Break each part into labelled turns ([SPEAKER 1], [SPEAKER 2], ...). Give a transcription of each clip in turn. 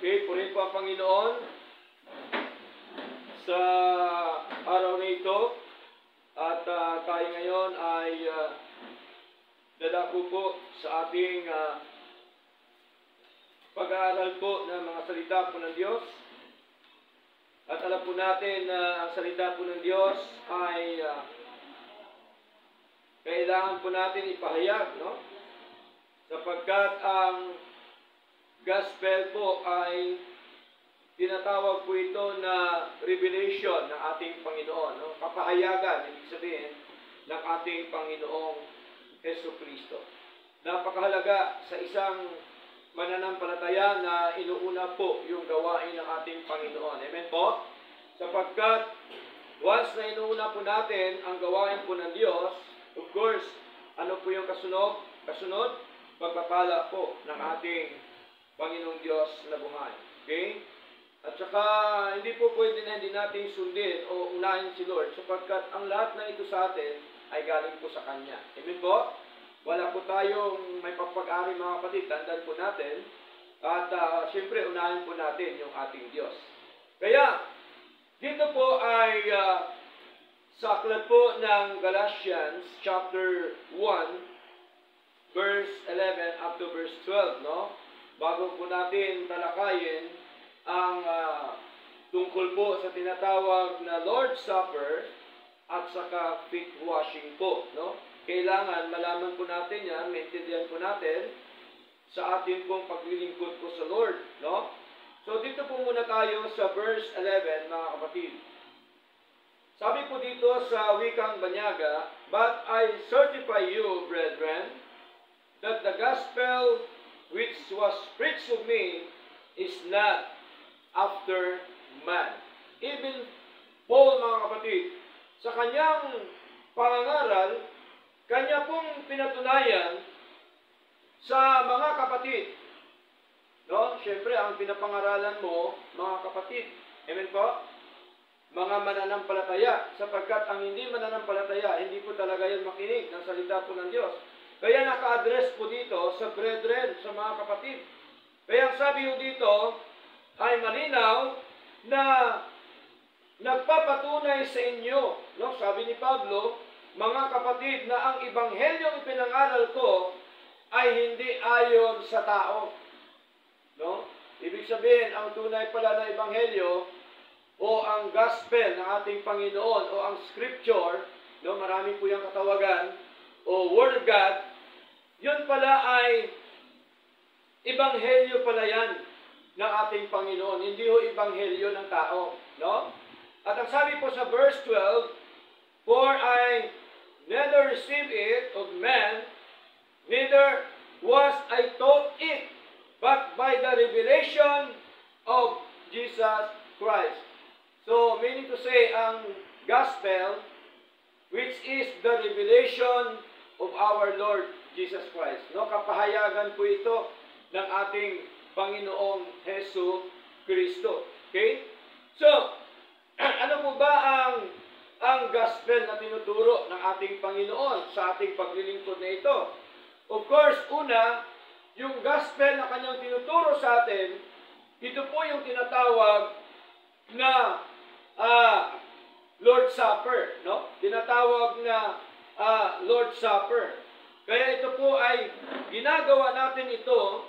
[SPEAKER 1] Okay, purihin po ang Panginoon sa araw na ito. At tayo ngayon ay dadako po sa ating pag-aaral po ng mga salita po ng Diyos. At alam po natin na ang salita po ng Diyos ay kailangan po natin ipahayag, no? Sapagkat ang gospel po ay tinatawag po ito na revelation ng ating Panginoon, no? Kapahayagan, ibig sabihin, ng ating Panginoong Jesucristo. Napakahalaga sa isang mananampalataya na inuuna po yung gawain ng ating Panginoon. Amen po? Sapagkat once na inuuna po natin ang gawain po ng Diyos, of course, ano po yung kasunod? Pagpapala po ng ating Panginoong Diyos na buhay. Okay? At saka, hindi po pwede na hindi natin sundin o unahin si Lord sapagkat ang lahat na ito sa atin ay galing po sa Kanya. Amen po? Wala po tayong may papag-ari mga kapatid. Tandaan po natin. At siyempre, unahin po natin yung ating Diyos. Kaya, dito po ay sa aklat po ng Galatians chapter 1 verse 11 up to verse 12, no? Bago po natin talakayin ang tungkol po sa tinatawag na Lord's Supper at saka feet washing po, no? Kailangan malaman po natin yan, maintindihan po natin sa ating pong paglilingkod po sa Lord, no? So dito po muna tayo sa verse 11, mga kapatid. Sabi po dito sa wikang Banyaga, "But I certify you, brethren, that the gospel which was preached of me is not after man." Even Paul, mga kapatid, sa kanyang pangangaral, kanya pong pinatunayan sa mga kapatid. No? Siyempre, ang pinapangaralan mo, mga kapatid. Amen po? Mga mananampalataya. Sapagkat ang hindi mananampalataya, hindi po talaga yan makinig ng salita po ng Diyos. Kaya naka-address po dito sa brethren, sa mga kapatid. Kaya ang sabi po dito ay malinaw na nagpapatunay sa inyo. No? Sabi ni Pablo, mga kapatid, na ang ebanghelyo ipinangaral ko ay hindi ayon sa tao. No? Ibig sabihin, ang tunay pala na ebanghelyo o ang gospel ng ating Panginoon o ang scripture, no? Marami po yung katawagan, o Word of God, yun pala ay ebanghelyo pala yan ng ating Panginoon. Hindi ho ebanghelyo ng tao. No? At ang sabi po sa verse 12, "For I neither received it of man, neither was I taught it, but by the revelation of Jesus Christ." So, meaning to say, ang gospel, which is the revelation of our Lord Jesus Christ. No, kapahayagan po ito ng ating Panginoong Hesus Kristo. Okay? So, ano po ba ang gospel na tinuturo ng ating Panginoon sa ating paglilingkod na ito? Of course, una, yung gospel na kanyang tinuturo sa atin, ito po yung tinatawag na Lord's Supper, no? Tinatawag na Lord's Supper. Kaya ito po ay ginagawa natin ito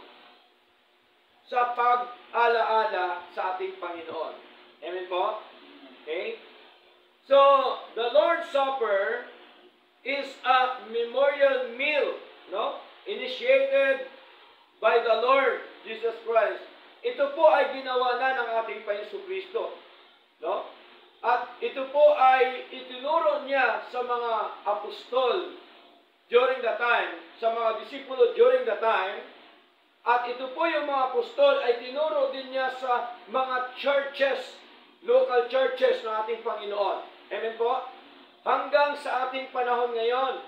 [SPEAKER 1] sa pag-alaala sa ating Panginoon. Amen po? Okay? So, the Lord's Supper is a memorial meal, no? Initiated by the Lord Jesus Christ. Ito po ay ginawa na ng ating Panginoon Kristo, no? At ito po ay itinuro niya sa mga apostol during the time, sa mga disipulo during the time, at ito po yung mga apostol ay tinuro din niya sa mga churches, local churches ng ating Panginoon. Amen po? Hanggang sa ating panahon ngayon,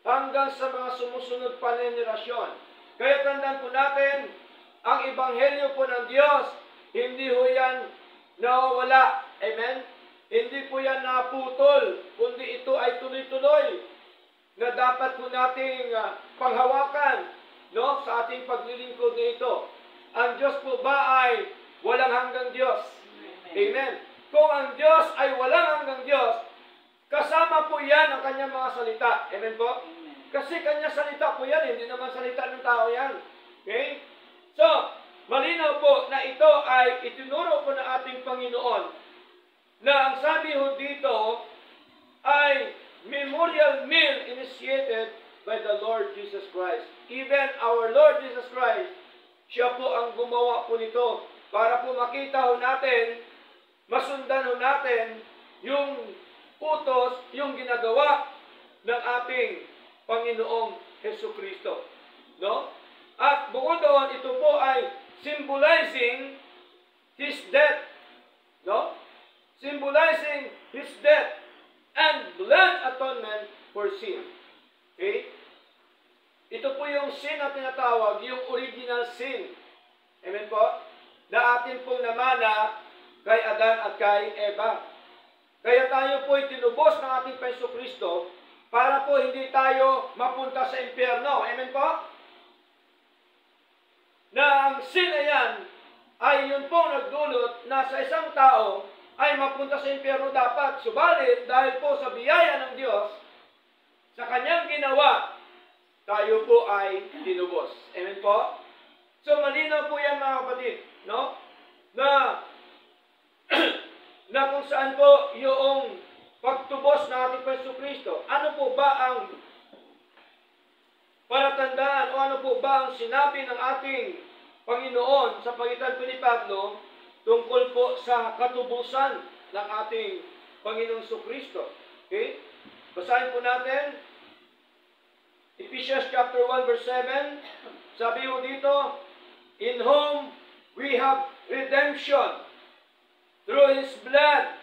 [SPEAKER 1] hanggang sa mga sumusunod pa na henerasyon. Kaya tandaan po natin, ang ebanghelyo po ng Diyos, hindi ho yan nawawala. Amen? Hindi po yan naputol, kundi ito ay tuloy-tuloy na dapat po nating panghawakan, no, sa ating paglilingkod nito. Ang Diyos po ba ay walang hanggang Diyos. Amen. Kung ang Diyos ay walang hanggang Diyos, kasama po yan ang kanyang mga salita. Amen po? Kasi kanyang salita po yan, hindi naman salita ng tao yan. Okay? So, malinaw po na ito ay itinuro po ng ating Panginoon na ang sabi ho dito ay memorial meal initiated by the Lord Jesus Christ. Even our Lord Jesus Christ, siya po ang gumawa po nito para po makita ho natin, masundan ho natin yung utos, yung ginagawa ng ating Panginoong Hesukristo. No? At bukod doon, ito po ay symbolizing His death. No? Symbolizing His death and blood atonement for sin. Okay? Ito po yung sin na tinatawag, yung original sin. Amen po? Na atin pong namana kay Adan at kay Eva. Kaya tayo po tinubos ng ating Jesucristo para po hindi tayo mapunta sa impyerno. Amen po? Na ang sin na yan ay yun pong nagdulot na sa isang tao ay mapunta sa impyerno dapat. Subalit, dahil po sa biyaya ng Diyos, sa kanyang ginawa, tayo po ay tinubos. Amen po? So, malinaw po yan mga kapatid, no? Na kung saan po yung pagtubos ng ating Jesucristo. Ano po ba ang palatandaan o ano po ba ang sinabi ng ating Panginoon sa pagitan po ni Pablo tungkol po sa katubusan ng ating Panginoong Jesucristo? Okay? Basahin po natin Ephesians chapter 1 verse 7. Sabi mo dito, in whom we have redemption through His blood,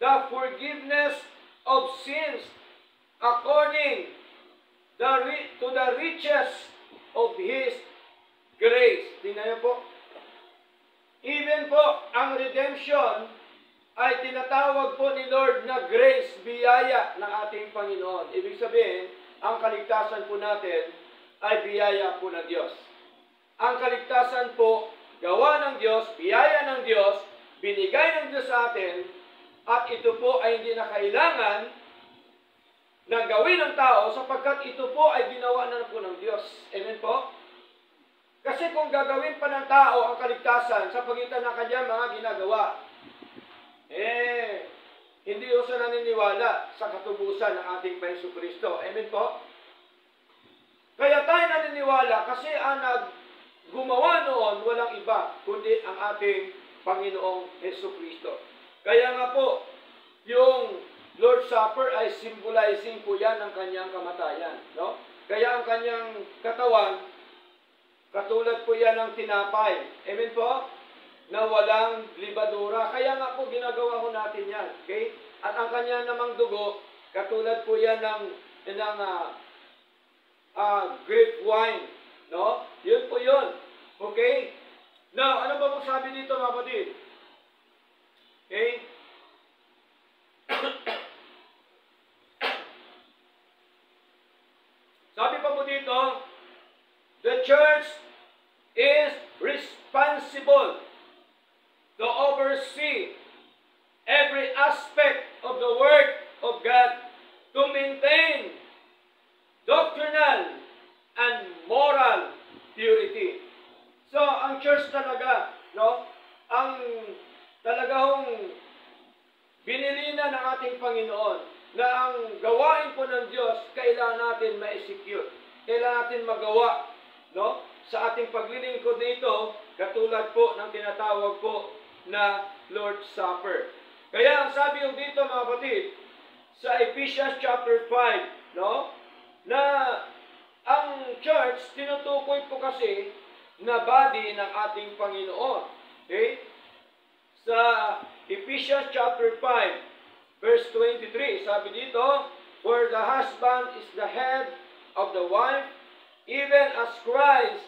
[SPEAKER 1] the forgiveness of sins according to the riches of His grace. Tingnan niyo po. Even po, ang redemption ay tinatawag po ni Lord na grace, biyaya ng ating Panginoon. Ibig sabihin, ang kaligtasan po natin ay biyaya po ng Diyos. Ang kaligtasan po, gawa ng Diyos, biyaya ng Diyos, binigay ng Diyos sa atin, at ito po ay hindi na kailangan na gawin ng tao sapagkat ito po ay ginawa na po ng Diyos. Amen po? Kasi kung gagawin pa ng tao ang kaligtasan sa pagitan ng kanyang mga ginagawa, hindi ko siya naniniwala sa katubusan ng ating Jesucristo. Amen po? Kaya tayo naniniwala kasi ang gumawa noon walang iba kundi ang ating Panginoong Jesucristo. Kaya nga po, yung Lord's Supper ay symbolizing po yan ng kanyang kamatayan. No? Kaya ang kanyang katawan, katulad po yan ng tinapay. Amen po? Na walang libadura. Kaya nga po ginagawa ko natin yan. Okay? At ang kanya namang dugo, katulad po yan ng grape wine. No? Yun po yun. Okay? Now, ano ba po sabi dito mga kapatid? Okay? Sabi pa po dito, the church is responsible to oversee every aspect of the Word of God to maintain doctrinal and moral purity. So, ang church talaga, no? Ang talagang binilina ng ating Panginoon na ang gawain po ng Diyos, kailangan natin ma-execute. Kailangan natin magawa, no? Sa ating paglilingkod dito, katulad po ng tinatawag po na Lord's Supper. Kaya ang sabi yung dito mga kapatid, sa Ephesians chapter 5, no? Na ang church, tinutukoy po kasi na body ng ating Panginoon. Okay? Sa Ephesians chapter 5, verse 23, sabi dito, for the husband is the head of the wife, even as Christ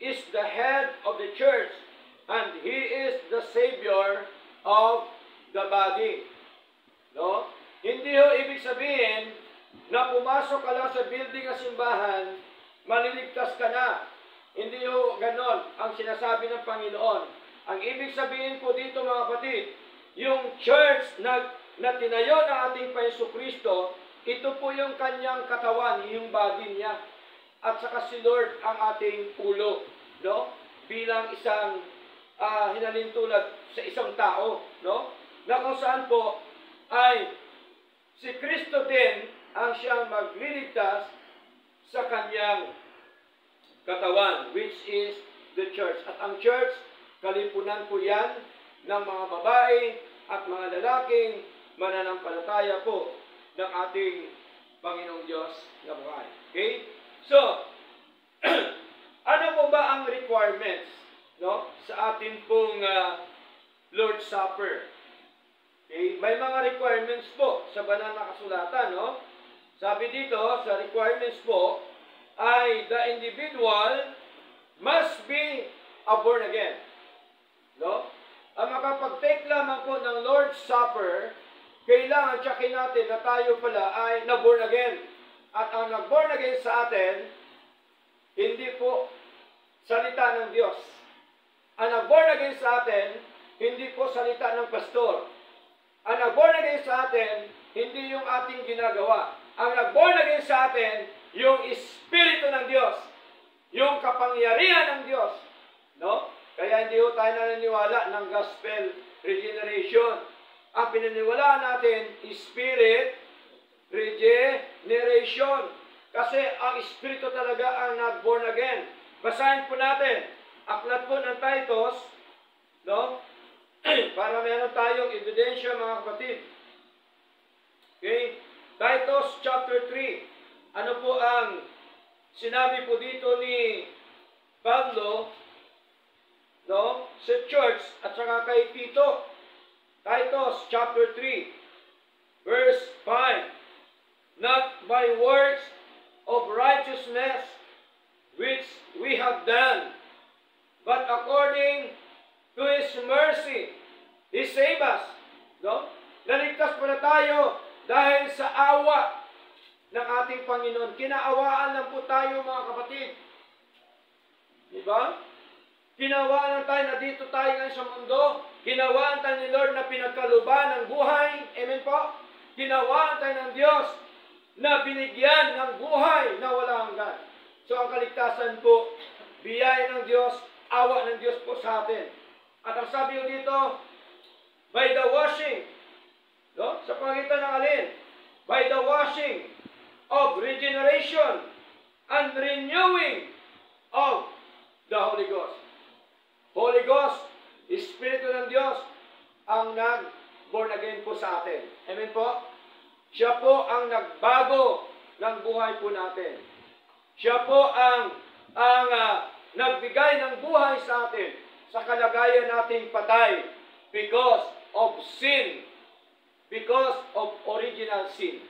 [SPEAKER 1] is the head of the church, and He is the Savior of the body. No? Hindi ho ibig sabihin na pumasok ka lang sa building ng simbahan, maliligtas ka na. Hindi ho ganon ang sinasabi ng Panginoon. Ang ibig sabihin po dito mga kapatid, yung church na tinayo ng ating Paiso Kristo, ito po yung kanyang katawan, yung body niya. At saka si Lord ang ating ulo, no? Bilang isang hinalintulad sa isang tao, no? Na kung saan po ay si Kristo din ang siyang magliligtas sa kanyang katawan, which is the church. At ang church, kalipunan po yan ng mga babae at mga lalaking mananampalataya po ng ating Panginoong Diyos na buhay. Okay? So, ano po ba ang requirements, no, sa atin pong Lord's Supper? Okay? May mga requirements po sa banal na kasulatan, no? Sabi dito, sa requirements po, ay the individual must be born again. No? Ang makapag-take lamang po ng Lord's Supper, kailangan tsakin natin na tayo pala ay na-born again. At ang nag-born again sa atin, hindi po salita ng Diyos. Ang nag-born again sa atin, hindi po salita ng pastor. Ang nag-born again sa atin, hindi yung ating ginagawa. Ang nag-born again sa atin, yung Espiritu ng Diyos. Yung kapangyarihan ng Diyos. No? Kaya hindi ho tayo naniniwala ng gospel regeneration. Ang pinaniwalaan natin, Spirit regeneration. Kasi ang Espiritu talaga ang nag-born again. Basahin po natin. Aklat po ng Titus, no? Para meron tayong ebidensya mga kapatid. Okay? Titus chapter 3. Ano po ang sinabi po dito ni Pablo, no, sa church at saka kay Tito? Titus chapter 3 verse 5. Not by works of righteousness which we have done, but according to His mercy, He saved us. No? Naligtas pala tayo dahil sa awa ng ating Panginoon. Kinaawaan lang po tayo mga kapatid. Diba? Kinawaan tayo na dito tayo ngayon sa mundo. Kinawaan tayo ni Lord na pinagkaluban ng buhay. Amen po? Kinawaan tayo ng Diyos na binigyan ng buhay na wala hanggan. So ang kaligtasan po, biyaya ng Diyos, awa ng Diyos po sa atin. At ang sabi ko dito, by the washing, no? Sa pangitan ng alin? By the washing of regeneration and renewing of the Holy Ghost. Holy Ghost, Espiritu ng Diyos, ang nag-born again po sa atin. Amen po? Siya po ang nagbago ng buhay po natin. Siya po ang nagbigay ng buhay sa atin sa kalagayan nating patay because of sin. Because of original sin.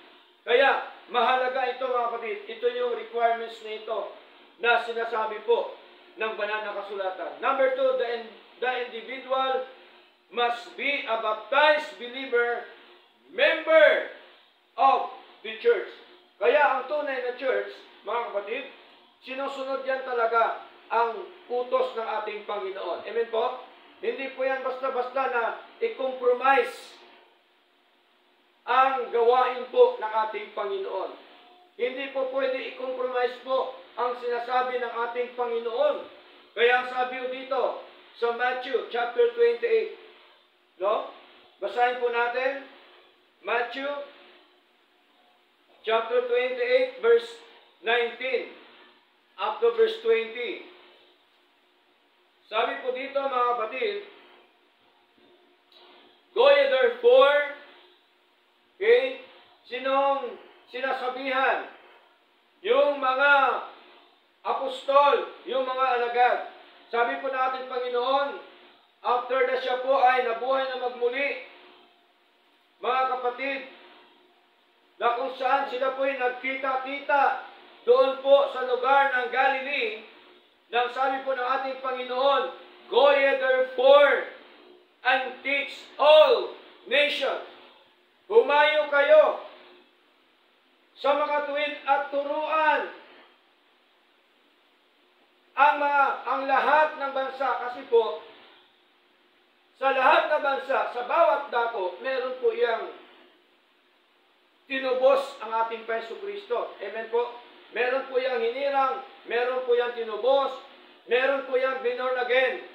[SPEAKER 1] Kaya, mahalaga ito mga kapatid. Ito yung requirements nito na sinasabi po ng banal na kasulatan. Number 2, the individual must be a baptized believer, member of the church. Kaya ang tunay na church, mga kapatid, sinusunod yan talaga ang utos ng ating Panginoon. Amen po? Hindi po yan basta-basta na i-compromise ang gawain po ng ating Panginoon. Hindi po pwede i-compromise po ang sinasabi ng ating Panginoon. Kaya ang sabi ko dito sa Matthew chapter 28, no? Basahin po natin Matthew chapter 28 verse 19 up to verse 20. Sabi po dito mga kapatid, go ye therefore, okay, sinong sinasabihan? Yung mga apostol, yung mga alagad. Sabi po natin, Panginoon, after na siya po ay nabuhay na magmuli, mga kapatid, na kung saan sila po ay nagkita-kita doon po sa lugar ng Galilee, nang sabi po ng ating Panginoon, go ye therefore and teach all nations. Humayo kayo sa mga tuwid at turuan ang lahat ng bansa, kasi po sa lahat na bansa, sa bawat dako, meron po iyang tinubos ang ating Panginoong Kristo. Amen po. Meron po iyang hinirang, meron po iyang tinubos, meron po iyang binorn again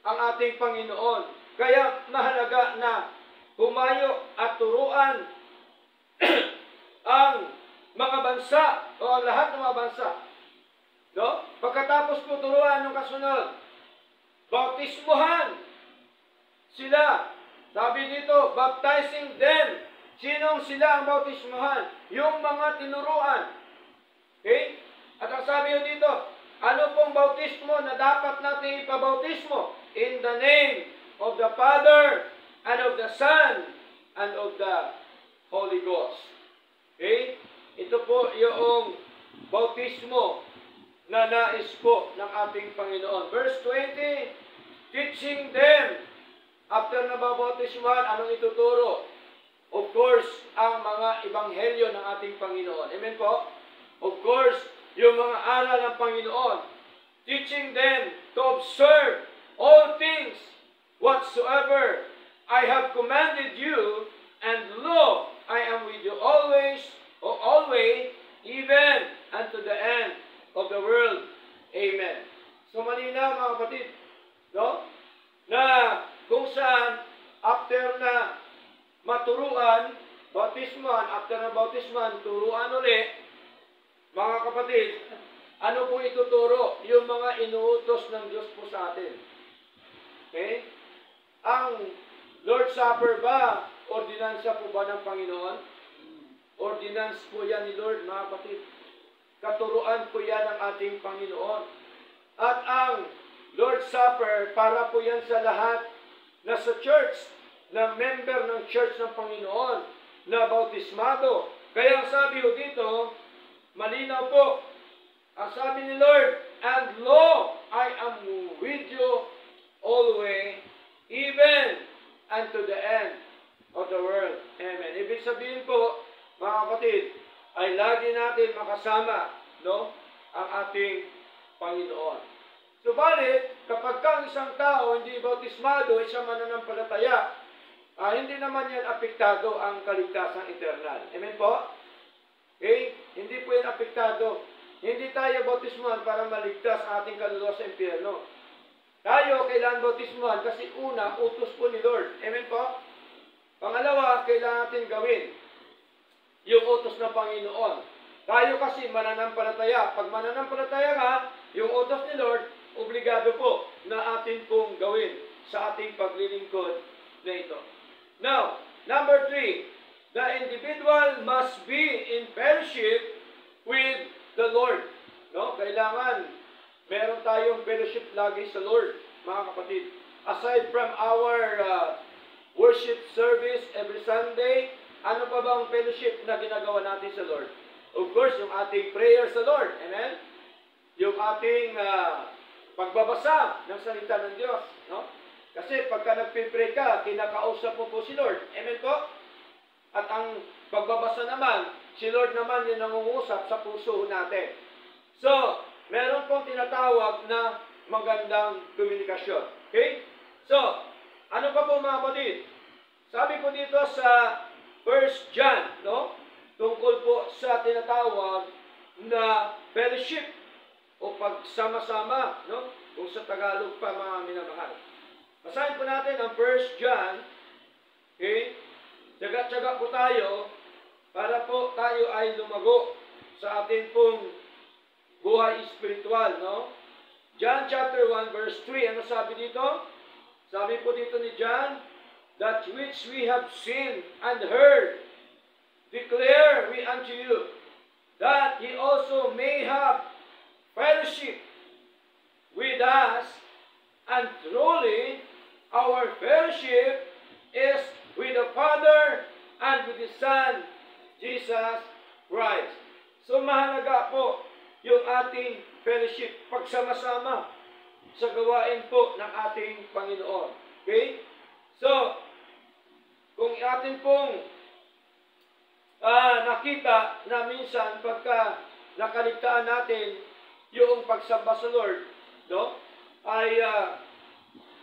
[SPEAKER 1] ang ating Panginoon. Kaya mahalaga na humayo at turuan ang mga bansa o ang lahat ng mga bansa. No? Pagkatapos po turuan ng kasunod, bautismuhan sila. Sabi dito, baptizing them. Sinong sila ang bautismuhan? Yung mga tinuruan. Okay? At ang sabi dito, ano pong bautismo na dapat natin ipabautismo? In the name of the Father, and of the Son, and of the Holy Ghost. Okay? Ito po yung bautismo na nais po ng ating Panginoon. Verse 20, teaching them. After nababautismuhan, anong ituturo? Of course, ang mga ebanghelyo ng ating Panginoon. Amen po? Of course, yung mga aral ng Panginoon. Teaching them to observe all things whatsoever I have commanded you, and lo, I am with you always, or always, even unto the end of the world. Amen. So malinaw mga kapatid, no? Na kung saan after na maturuan, bautismuhan, after na bautismuhan, turuan ulit, mga kapatid, ano po ituturo? Yung mga inuutos ng Diyos po sa atin. Okay? Ang Lord's Supper ba, ordinansa po ba ng Panginoon? Ordinance po yan ni Lord, mga kapatid. Katuruan po yan ng ating Panginoon. At ang Lord's Supper, para po yan sa lahat na sa church, na member ng church ng Panginoon, na bautismado. Kaya ang sabi ko dito, malinaw po, ang sabi ni Lord, and lo, I am with you always, even unto the end of the world. Amen. Ibig sabihin po, mga kapatid, ay lagi natin makasama, no, ang ating Panginoon. Subalit, kapag ang isang tao hindi bautismado, isang mananampalataya, hindi naman yan apektado ang kaligtasang eternal. Amen po? Okay? Hindi po yan apektado. Hindi tayo bautismuhan para maligtas ating kaluluwa sa impyerno. Tayo kailangan bautismuhan kasi una, utos po ni Lord. Amen po? Pangalawa, kailangan natin gawin yung utos ng Panginoon. Tayo kasi mananampalataya. Pag mananampalataya nga, yung utos ni Lord, obligado po na atin pong gawin sa ating paglilingkod na ito. Now, number 3, the individual must be in fellowship with the Lord. No? Kailangan meron tayong fellowship lagi sa Lord, mga kapatid. Aside from our worship service every Sunday, ano pa bang fellowship na ginagawa natin sa Lord? Of course, yung ating prayer sa Lord. Amen? Yung ating pagbabasa ng salita ng Diyos. No? Kasi pagka nagpipray ka, kinakausap mo po si Lord. Amen po? At ang pagbabasa naman, si Lord naman yung nangungusap sa puso natin. So, meron pong tinatawag na magandang komunikasyon. Okay? So, ano pa po mga kapatid? Sabi po dito sa 1 John, no? Tungkol po sa tinatawag na fellowship o pagsama-sama, no? Kung sa Tagalog pa mga minamahal. Basahin po natin ang 1 John. Okay? Tsaga-tsaga po tayo para po tayo ay lumago sa atin pong buhay espiritual, no? John chapter 1 verse 3, ano sabi dito? Sabi po dito ni John, that which we have seen and heard, declare we unto you, that ye also may have fellowship with us, and truly our fellowship is with the Father and with the Son, Jesus Christ. So mahalaga po yung ating fellowship, pagsama-sama sa gawain po ng ating Panginoon. Okay? So, kung atin pong nakita na minsan pagka nakaligtaan natin yung pagsamba sa Lord, no? Ay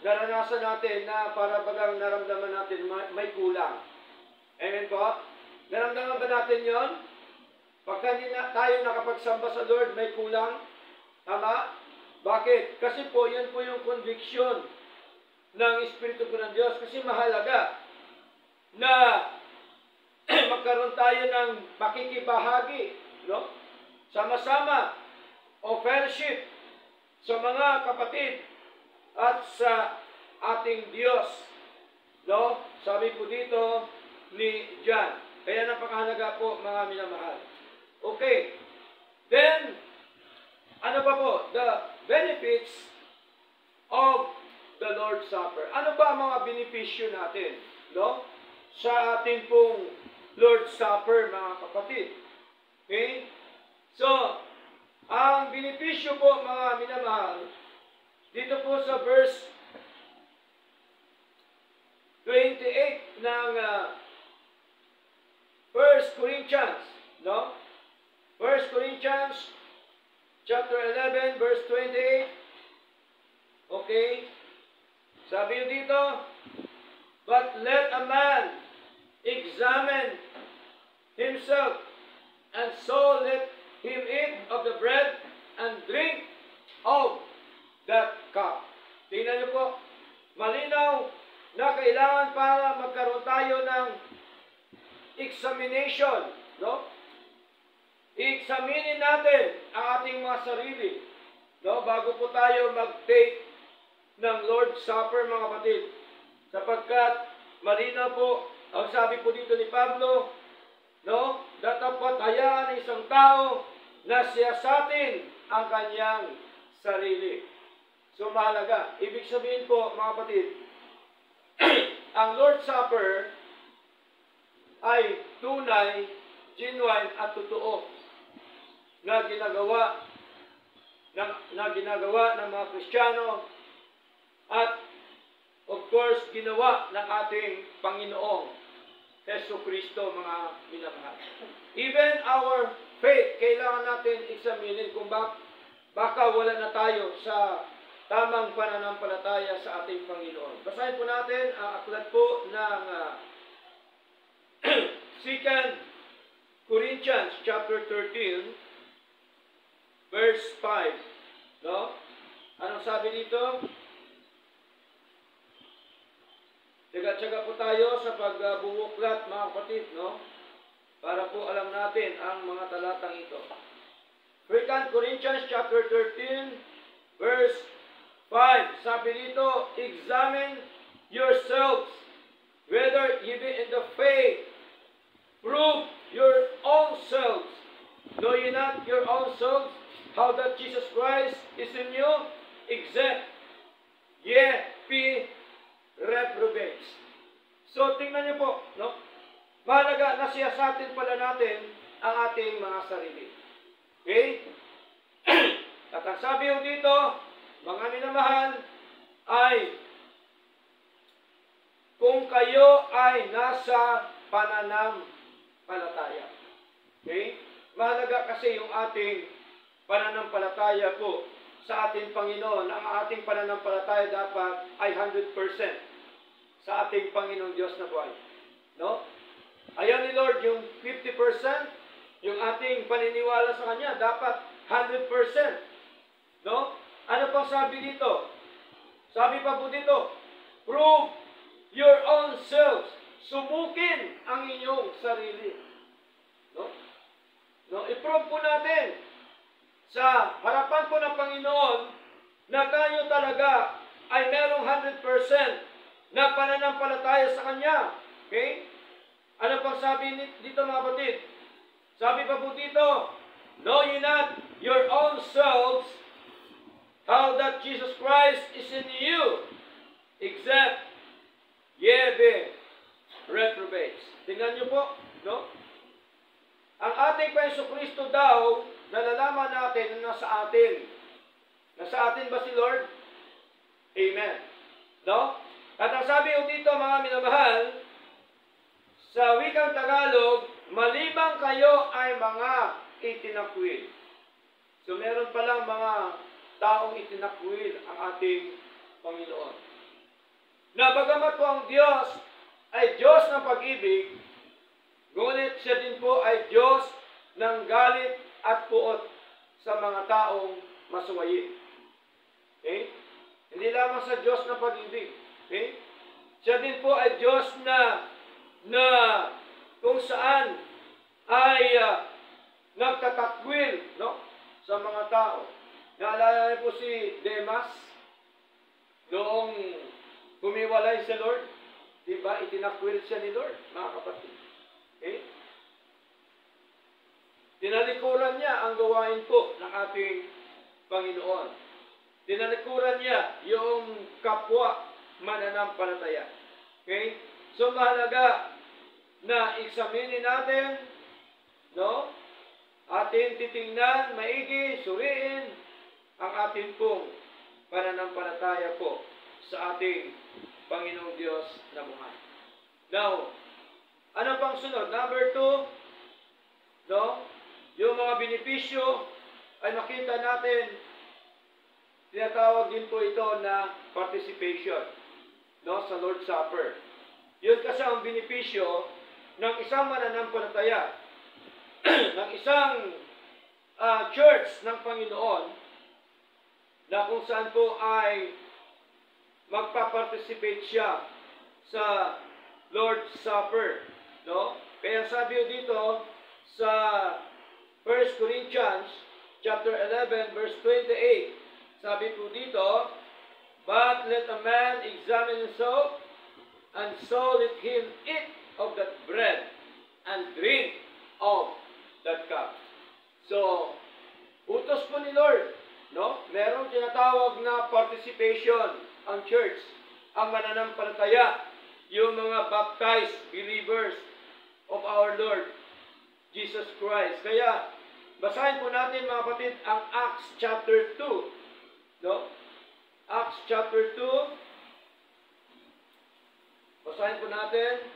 [SPEAKER 1] naranasan natin na para bagang naramdaman natin may kulang. Amen po? Naramdaman ba natin yon? Pagka hindi na tayo nakapagsamba sa Lord, may kulang. Tama? Bakit? Kasi po, yan po yung conviction ng Espiritu po ng Diyos. Kasi mahalaga na magkaroon tayo ng makikibahagi, no? Sama-sama o fellowship sa mga kapatid at sa ating Diyos. No? Sabi po dito ni John. Kaya napakahalaga po, mga minamahal. Okay. Then, ano pa po? The benefits of the Lord's Supper. Ano ba ang mga benepisyo natin? No? Sa ating pong Lord's Supper, mga kapatid. Okay? So, ang benepisyo po, mga minamahal, dito po sa verse 28 ng 1 Corinthians, no? 1 Corinthians chapter 11 verse 28. Okay? Sabi dito, but let a man examine himself, and so let him eat of the bread and drink of that cup. Tingnan niyo po, malinaw na kailangan para magkaroon tayo ng examination, no? I-examinin natin ang ating mga sarili, no? Bago po tayo mag-take ng Lord's Supper, mga kapatid. Sapagkat malinaw po, ang sabi po dito ni Pablo, no? Dapat hayaan ng isang tao na siyasatin ang kanyang sarili. So mahalaga. Ibig sabihin po, mga kapatid, ang Lord's Supper ay tunay, genuine at totoo na ginagawa ng mga Kristiyano at of course ginawa ng ating Panginoong Hesus Kristo, mga minamahal. Even our faith, kailangan natin examinin kung baka wala na tayo sa tamang pananampalataya sa ating Panginoon. Basahin po natin ang aklat po ng 2 Corinthians chapter 13 verse 5. No? Anong sabi dito? Tsaga-tsaga po tayo sa pagbubuklat, mga kapatid, no? Para po alam natin ang mga talatang ito. 2 Corinthians chapter 13 verse 5. Sabi dito, examine yourselves whether ye be in the faith. Prove your own selves. Know ye not your own selves how that Jesus Christ is in you? Except ye be reprobates. So, tingnan niyo po, no? Mahalaga na siyasatin pala natin ang ating mga sarili. Okay? At ang sabi ko dito, mga minamahal, ay kung kayo ay nasa pananampalataya. Okay? Mahalaga kasi yung ating pananampalataya po sa ating Panginoon. Ang ating pananampalataya dapat ay 100% sa ating Panginoong Diyos na buhay. No? Ayaw ni Lord yung 50%, yung ating paniniwala sa Kanya, dapat 100%. No? Ano pang sabi dito? Sabi pa po dito, prove your own selves. Subukin ang inyong sarili. No? No? I-prove po natin sa harapan po ng Panginoon na tayo talaga ay merong 100% na pananampalataya sa Kanya. Okay? Ano pang sabi dito, mga kapatid? Sabi pa po dito, know ye not your own selves how that Jesus Christ is in you, except ye be reprobates. Tingnan niyo po, no? Ang ating Hesus Kristo daw, nalalaman natin na nasa atin. Nasa atin ba si Lord? Amen. No? At ang sabi ko dito, mga minamahal, sa wikang Tagalog, malibang kayo ay mga itinakwil. So meron palang mga taong itinakwil ang ating Panginoon. na bagamat po ang Diyos ay Diyos ng pag-ibig, ngunit siya din po ay Diyos ng galit at puot sa mga taong masuwayin. Okay? Hindi lamang sa Diyos ng pag-ibig. Okay? Siya din po ay Diyos na kung saan ay nagtatakwil, no, sa mga tao. Naalala niyo po si Demas noong humiwalay sa Lord. Diba? Itinakwil siya ni Lord, mga kapatid. Okay? Tinalikuran niya ang gawain po ng ating Panginoon. Tinalikuran niya yung kapwa mananampalataya. Okay? So mahalaga na examinin natin, no? Atin titingnan, maigi, suriin ang ating pong pananampalataya po sa ating Panginoong Diyos na buhay. Now, ano pang sunod? Number 2, no? Yung mga benepisyo ay makita natin, tinatawag din po ito na participation, no, sa Lord's Supper. Yun kasi ang benepisyo ng isang mananampalataya, ng isang church ng Panginoon, na kung saan po ay magpa-participate siya sa Lord's Supper, no? Kaya sabi dito sa 1 Corinthians chapter 11 verse 28, sabi po dito, "But let a man examine himself, and so let him eat of that bread and drink of that cup." So, utos po ni Lord, no? Merong tinatawag na participation ang church, ang mananampalataya, yung mga baptized believers of our Lord Jesus Christ. Kaya, basahin po natin mga kapatid ang Acts chapter 2. No? Acts chapter 2. Basahin po natin.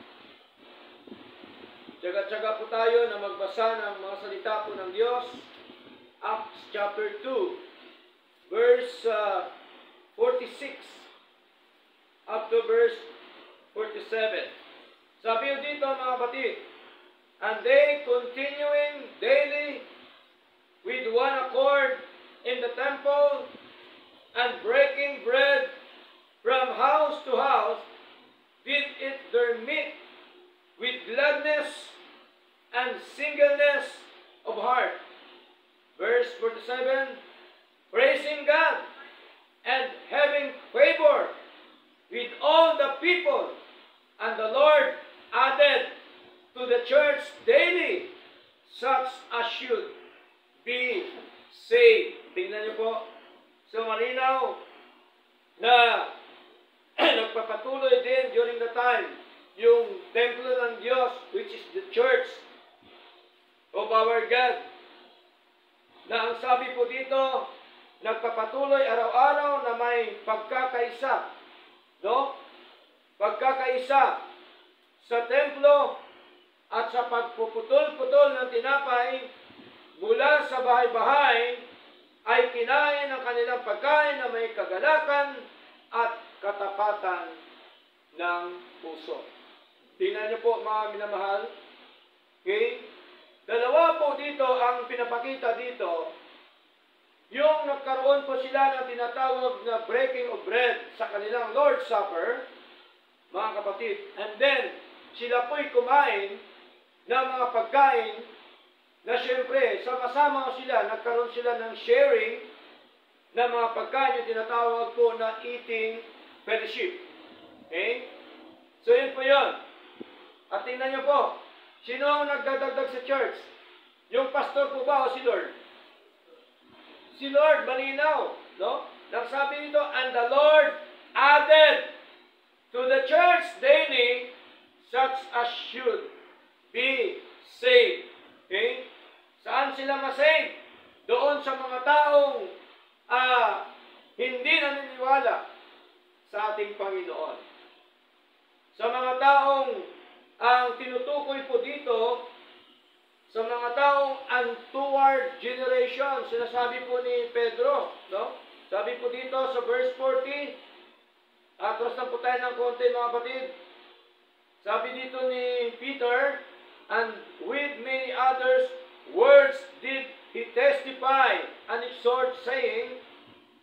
[SPEAKER 1] Tsaga-tsaga po tayo na magbasa ng mga salita po ng Diyos. Acts chapter 2, verse 46 up to verse 47. Sabi dito mga kapatid, "And they continuing daily with one accord in the temple, and breaking bread from house to house, did eat their meat with gladness and singleness of heart." Verse 47, "Praising God and having favor with all the people, and the Lord added to the church daily such as should be saved." Tingnan niyo po. So malinaw na nagpapatuloy din during the time yung templo ng Diyos, which is the church of our God, na ang sabi po dito, nagpapatuloy araw-araw na may pagkakaisa, no? Pagkakaisa sa templo at sa pagpuputol-putol ng tinapay mula sa bahay-bahay, ay kinain ang kanilang pagkain na may kagalakan at katapatan ng puso. Tingnan niyo po mga minamahal. Okay? Dalawa po dito ang pinapakita dito. Yung nagkaroon po sila ng tinatawag na breaking of bread sa kanilang Lord's Supper, mga kapatid. And then, sila po'y kumain ng mga pagkain na siyempre, sama-sama sila, nagkaroon sila ng sharing ng mga pagkain yung tinatawag po na eating fellowship. Okay? So, yun po yun. At tingnan nyo po, sino ang nagdadagdag sa church? Yung pastor po ba o si Lord? Si Lord, malinaw. No? Nagsabi nito, "And the Lord added to the church daily such as should be saved." Okay? Saan sila masave? Doon sa mga taong hindi naniniwala sa ating Panginoon. Sa mga taong ang tinutukoy po dito, sa mga taong untoward generation, sinasabi po ni Pedro, no? Sabi po dito sa verse 40, lang po tayo ng konti mga kapatid. Sabi dito ni Peter, and with many others words did he testify and exhort, saying,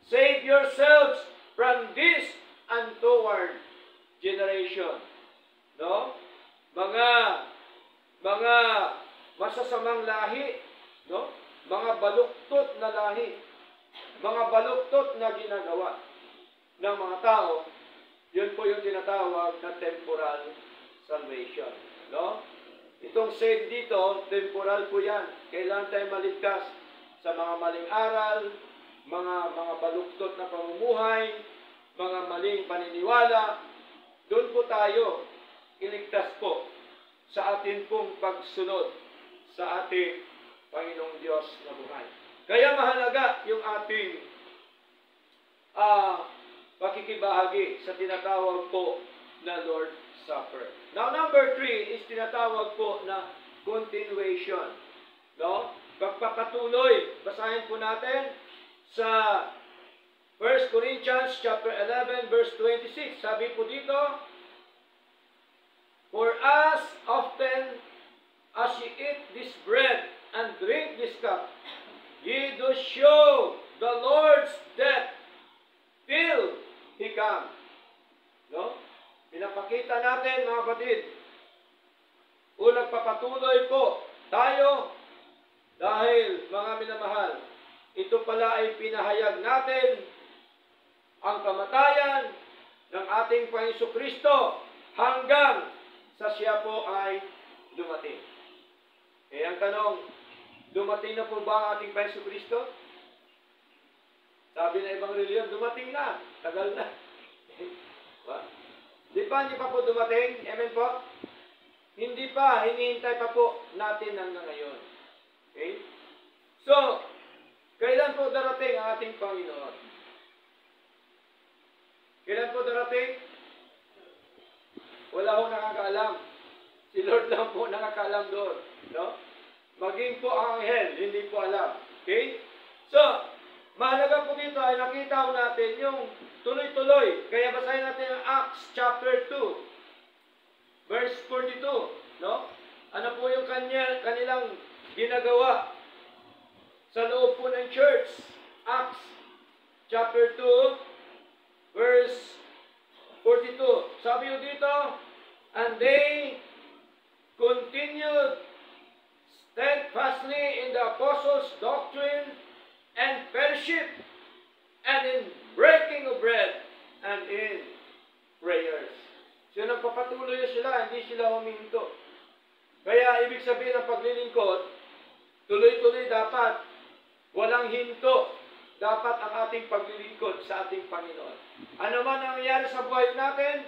[SPEAKER 1] save yourselves from this untoward generation. No? Mga masasamang lahi, no? Mga baluktot na lahi, mga baluktot na ginagawa ng mga tao, yun po yung tinatawag na temporal salvation. No? Itong save dito, temporal po yan. Kailangan tayo maligtas sa mga maling aral, mga baluktot na pamumuhay, mga maling paniniwala. Doon po tayo iligtas po sa atin pong pagsunod sa ating Panginoong Diyos na buhay. Kaya mahalaga yung ating pakikibahagi sa tinatawag po na Lord's Supper. Now, number 3 is tinatawag po na continuation. No? Pagpapatuloy. Basahin po natin sa 1 Corinthians chapter 11 verse 26. Sabi po dito, for as often as ye eat this bread and drink this cup, ye do show the Lord's death till He come. No? Pinapakita natin mga kapatid, nagpapatuloy po tayo dahil mga minamahal, ito pala ay pinahayag natin ang kamatayan ng ating Panginoong Kristo hanggang sa siya po ay dumating. Eh ang tanong, dumating na po ba ang ating Panginoong Kristo? Sabi na ibang reliyon, dumating na. Tagal na. Di pa, hindi pa po dumating? Amen po? Hindi pa, hinihintay pa po natin hanggang ngayon. Okay? So, kailan po darating ang ating Panginoon? Kailan po darating? Wala ho nakakaalam. Si Lord lang po nakakaalam doon. No? Maging po ang anghel, hindi po alam. Okay? So, mahalaga po dito ay nakita ho natin yung tuloy-tuloy. Kaya basahin natin ang Acts chapter 2, verse 42. No? Ano po yung kanilang ginagawa sa loob po ng church? Acts chapter 2, verse 42. Sabi ho dito, and they continued steadfastly in the apostles' doctrine and fellowship, and in breaking of bread, and in prayers. So nagpapatuloy sila, hindi sila huminto. Kaya ibig sabihin ng paglilingkod, tuloy-tuloy dapat, walang hinto, dapat ang ating paglilingkod sa ating Panginoon. Ano man ang nangyari sa buhay natin,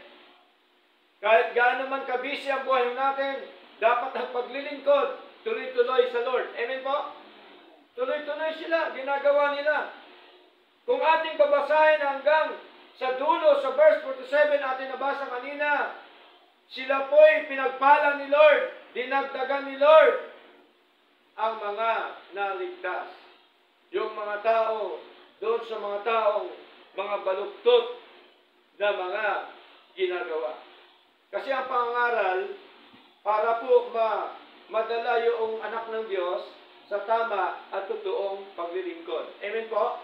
[SPEAKER 1] kahit gaano man kabisi ang buhay natin, dapat ang paglilingkod, tuloy-tuloy sa Lord. Amen po? Tuloy-tuloy sila, ginagawa nila. Kung ating babasahin hanggang sa dulo, sa verse 47 ating nabasa kanina, sila po'y pinagpala ni Lord, dinagdagan ni Lord ang mga naligtas. Yung mga tao, doon sa mga taong mga baluktot na mga ginagawa. Kasi ang pangangaral, para po madala yung anak ng Diyos sa tama at totoong paglilingkod. Amen po?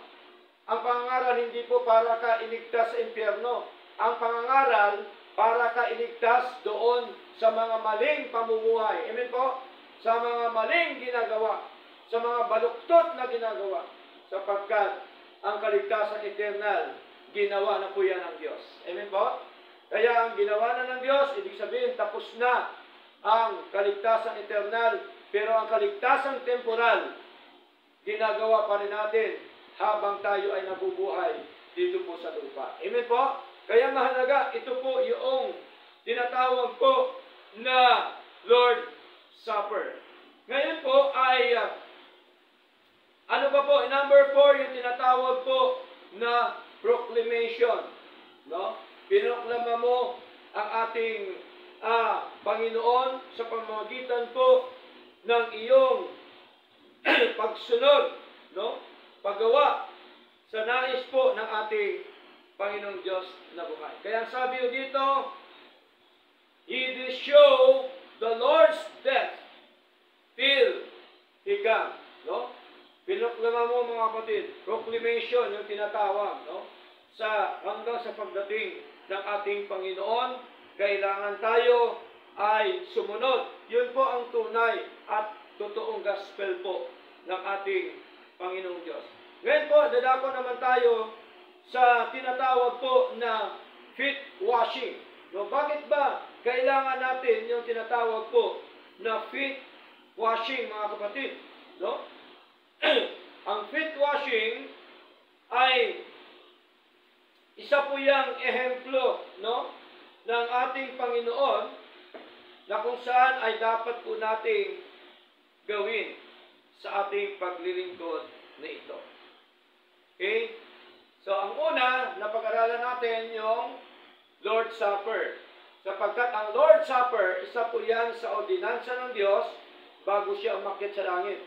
[SPEAKER 1] Ang pangangaral hindi po para ka iligtas sa impyerno. Ang pangangaral para ka iligtas doon sa mga maling pamumuhay. Amen po? Sa mga maling ginagawa. Sa mga baluktot na ginagawa. Sapagkat ang kaligtasan eternal, ginawa na po yan ng Diyos. Amen po? Kaya ang ginawa na ng Diyos, ibig sabihin tapos na ang kaligtasan eternal. Pero ang kaligtasan temporal, ginagawa pa rin natin habang tayo ay nabubuhay dito po sa lupa. Amen po? Kaya mahalaga, ito po yung tinatawag po na Lord's Supper. Ngayon po ay, ano pa po? Number 4, yung tinatawag po na proclamation. No? Pinoklama mo ang ating Panginoon sa pamamagitan po ng iyong pagsunod, no? Paggawa sa nais po ng ating Panginoong Diyos na buhay. Kaya sabi ko dito, He did show the Lord's death till He come. No? Pinoklama mo mga kapatid, proclamation yung tinatawag, no? Hanggang sa pagdating ng ating Panginoon, kailangan tayo ay sumunod. Yun po ang tunay at totoong gospel po ng ating Panginoong Diyos. Ngayon po, dadako naman tayo sa tinatawag po na feet washing. No, bakit ba kailangan natin yung tinatawag po na feet washing, mga kapatid? No? Ang feet washing ay isa po yang ehemplo, no, ng ating Panginoon na kung saan ay dapat po nating gawin sa ating paglilingkod na ito. Okay? So, ang una, napag-aralan natin yung Lord's Supper. Sapagkat ang Lord's Supper, isa po yan sa ordinansa ng Diyos bago siya umakyat sa langit.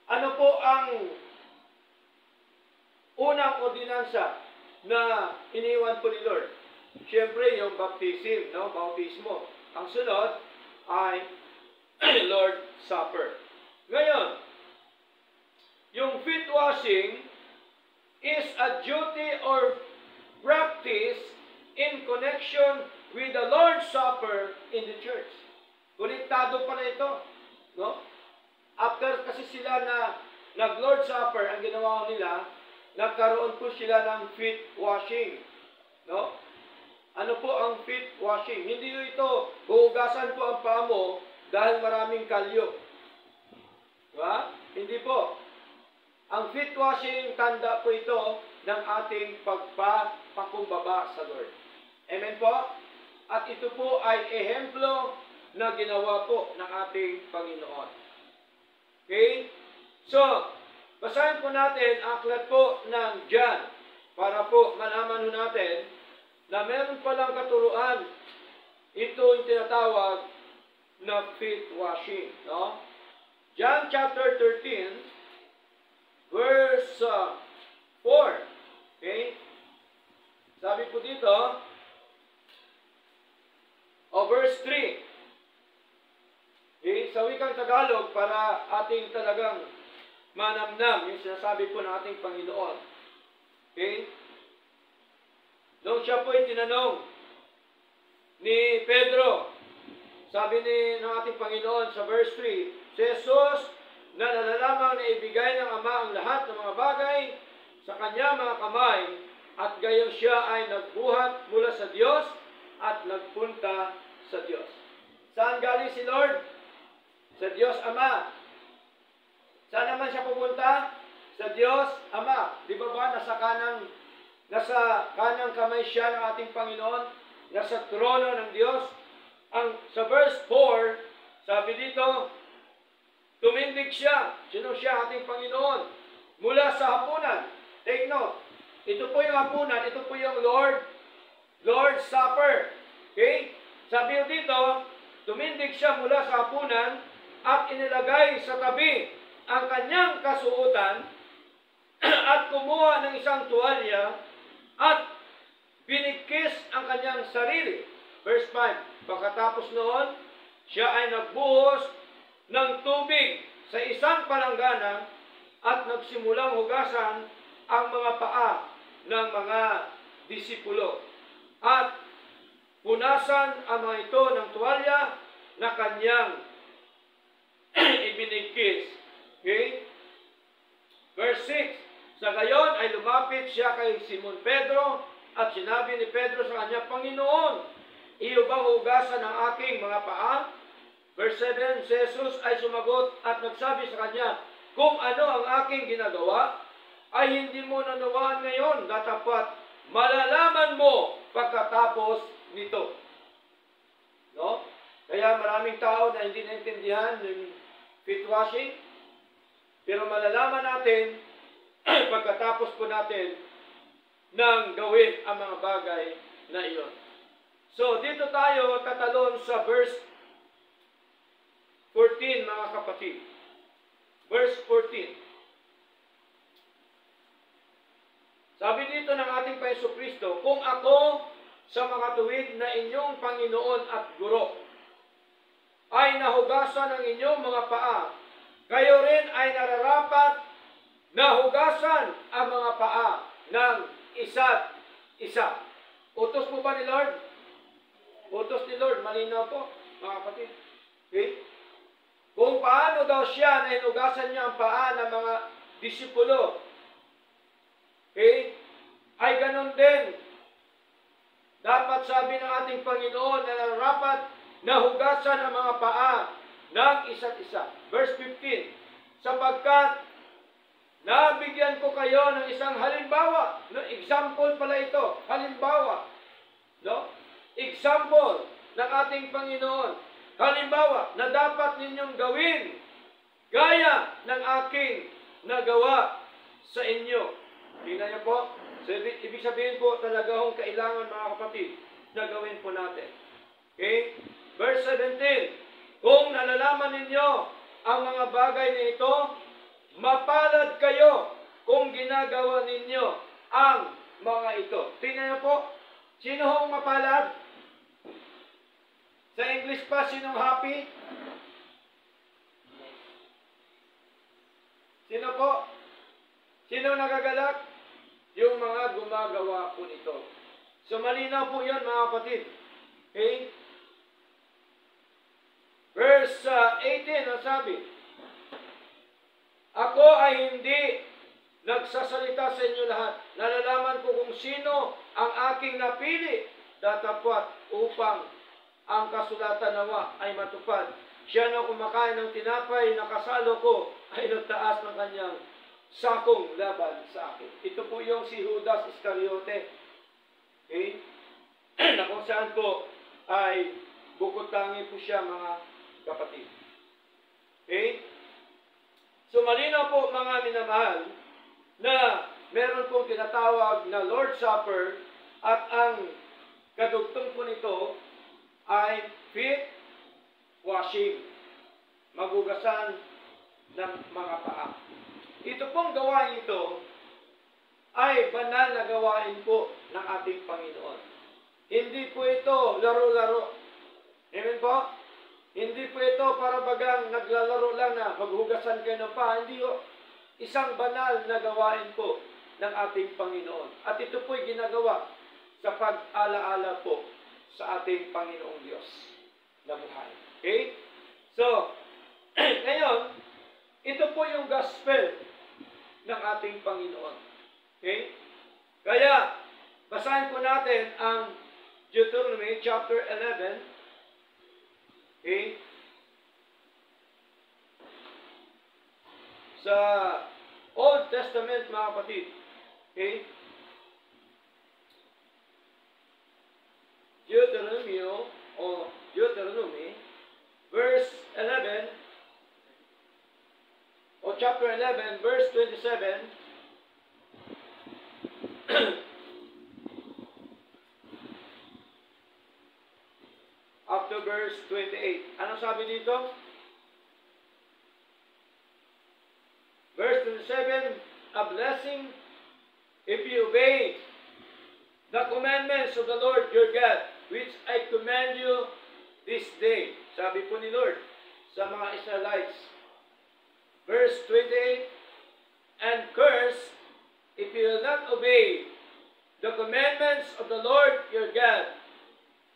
[SPEAKER 1] Ano po ang unang ordinansa na iniwan po ni Lord? Siyempre, yung baptism, no? Bautismo. Ang sunod ay Lord's Supper. Ngayon, yung feet washing is a duty or practice in connection with the Lord's Supper in the church. Konektado pala ito, no? After kasi sila na nag-Lord's Supper, ang ginawa nila, nagkaroon po sila ng feet washing, no? Ano po ang feet washing? Hindi ito, huhugasan po ang paa mo dahil maraming kalyo. Diba? Hindi po. Ang feet washing, tanda po ito ng ating pagpapakumbaba sa Lord. Amen po? At ito po ay ehemplo na ginawa po ng ating Panginoon. Okay? So, basahin po natin ang aklat po ng John para po malaman natin na meron palang katuruan. Ito yung tinatawag na feet washing. No? John chapter 13, verse 4. Okay? Sabi po dito, verse 3. Okay? Sa wikang Tagalog, para ating talagang manamnam yung sinasabi po ng ating Panginoon. Okay? Nung siya po ay tinanong ni Pedro, sabi ng ating Panginoon sa verse 3, si Jesus na nalalamang na ibigay ng Ama ang lahat ng mga bagay sa kanya mga kamay, at gayon siya ay nagbuhat mula sa Diyos at nagpunta sa Diyos. Saan galing si Lord? Sa Diyos Ama. Saan naman siya pupunta? Sa Diyos Ama. Di ba nasa kanang kamay siya ng ating Panginoon? Nasa trono ng Diyos. Sa verse 4, sabi dito, tumindig siya. Sino siya? Ating Panginoon. Mula sa hapunan. Take note. Ito po yung hapunan. Ito po yung Lord's Supper. Okay? Sabi dito, tumindig siya mula sa hapunan at inilagay sa tabi ang kanyang kasuotan at kumuha ng isang tuwalya at binikis ang kanyang sarili. Verse 5. Pagkatapos noon, siya ay nagbuhos ng tubig sa isang palanggana at nagsimulang hugasan ang mga paa ng mga disipulo. At punasan ang mga ito ng tuwalya na kanyang ibinigkis. Okay? Verse 6. Sa gayon ay lumapit siya kay Simon Pedro at sinabi ni Pedro sa kanya, Panginoon, iyo bang hugasan ang aking mga paa? Verse 7, si Jesus ay sumagot at nagsabi sa kanya, kung ano ang aking ginagawa, ay hindi mo nanawaan ngayon, datapat malalaman mo pagkatapos nito. No? Kaya maraming tao na hindi naintindihan yung feet washing, pero malalaman natin pagkatapos po natin nang gawin ang mga bagay na iyon. So, dito tayo tatalon sa verse 14, mga kapatid. Verse 14. Sabi dito ng ating Panginoon Kristo, kung ako sa mga tuwid na inyong Panginoon at Guro ay nahugasan ng inyong mga paa, kayo rin ay nararapat na hugasan ang mga paa ng isa't isa. Utos po ba ni Lord? Utos ni Lord, malinaw po, mga kapatid. Okay? Kung paano daw siya na hinugasan niya ang paa ng mga disipulo, okay, ay ganun din. Dapat sabi ng ating Panginoon na nararapat na hugasan ang mga paa ng isa't isa. Verse 15, sapagkat nabigyan ko kayo ng isang halimbawa. No? Example pala ito. Halimbawa. No? Example ng ating Panginoon. Halimbawa na dapat ninyong gawin gaya ng aking nagawa sa inyo. Tingnan niyo po. So, ibig sabihin po talaga hong kailangan mga kapatid na gawin po natin. Okay? Verse 17. Kung nalalaman ninyo ang mga bagay na ito, mapalad kayo kung ginagawa ninyo ang mga ito. Tingnan niyo po. Sino hong mapalad? Sa English pa, sinong happy? Sino po? Sino nagagalak? Yung mga gumagawa po nito. So malinaw po yan mga kapatid. Okay? Verse 18, ang sabi, ako ay hindi nagsasalita sa inyo lahat. Nalalaman ko kung sino ang aking napili, datapwat upang ang kasulatan nawa ay matupad. Siya na kumakain ng tinapay na kasalo ko ay nagtaas ng kanyang sakong laban sa akin. Ito po yung si Judas Iscariote. Okay? Na kung saan po ay bukod tangi po siya mga kapatid. Okay? So malinaw po mga minamahal na meron pong tinatawag na Lord's Supper at ang kadugtong po nito ay feet washing. Magugasan ng mga paa. Ito pong gawain ito ay banal na gawain po ng ating Panginoon. Hindi po ito laro-laro. Amen po? Hindi po ito para bagang naglalaro lang na maghugasan kayo ng paa. Hindi po. Isang banal na gawain po ng ating Panginoon. At ito po'y ginagawa sa pag-alaala po sa ating Panginoong Diyos na buhay. Okay? So, ngayon, ito po yung gospel ng ating Panginoon. Okay? Kaya, basahin po natin ang Deuteronomy chapter 11. Okay? Sa Old Testament, mga kapatid. Okay? Deuteronomy, verse 11, o chapter 11, verse 27, up to verse 28. Anong sabi dito? Verse 27, a blessing if you obey the commandments of the Lord your God, which I command you this day. Sabi po ni Lord sa mga Israelites. Verse 28, and curse if you will not obey the commandments of the Lord your God,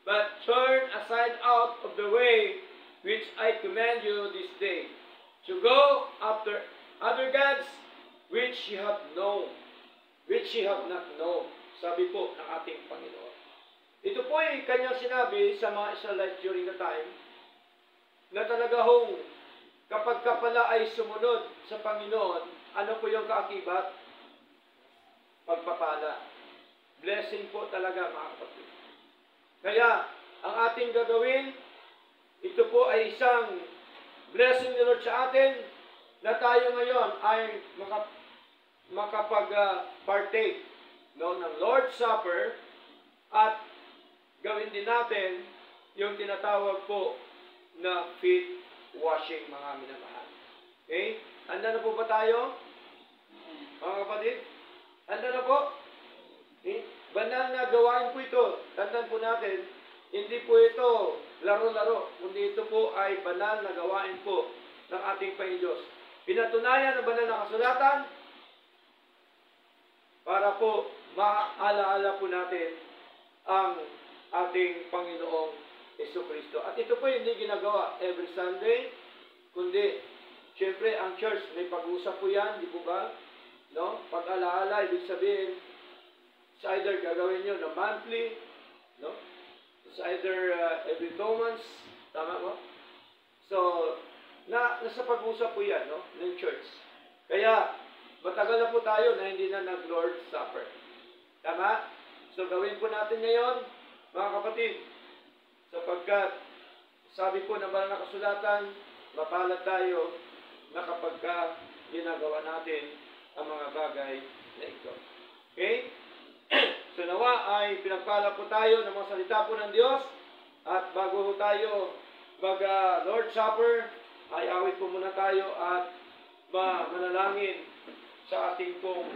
[SPEAKER 1] but turn aside out of the way which I command you this day, to go after other gods which you have known, which you have not known. Sabi po ng ating Panginoon. Ito po ay kanyang sinabi sa mga Israelites during the time na talaga hong kapag ka pala ay sumunod sa Panginoon, ano po yung kaakibat? Pagpapala. Blessing po talaga mga kapatid. Kaya, ang ating gagawin, ito po ay isang blessing ni Lord sa atin na tayo ngayon ay makapag-partake ng Lord's Supper at gawin din natin yung tinatawag po na feet washing, mga minamahal. Okay? Handa na po ba tayo? Mga kapatid? Handa na po? Banal na gawain po ito. Tandaan po natin, hindi po ito laro-laro, kundi ito po ay banal na gawain po ng ating Panginoon. Pinatunayan ng banal na kasulatan para po maalaala po natin ang ating Panginoong Jesucristo. At ito po hindi ginagawa every Sunday, kundi siyempre ang church may pag-usap po yan, di po ba? No? Pag-alaala, ibig sabihin, it's either gagawin nyo na monthly, no? It's either every 2 months, tama mo? So, nasa pag-usap po yan, no? Ng church. Kaya, matagal na po tayo na hindi na nag-Lord's Supper. Tama? So, gawin po natin ngayon, mga kapatid, sapagkat, sabi po ng banal na kasulatan, mapalad tayo na kapag ginagawa natin ang mga bagay na ito. Okay? So nawa ay pinagpala po tayo ng mga salita po ng Diyos. At bago po tayo mag-Lord's Supper, ay awit po muna tayo at manalangin sa ating pong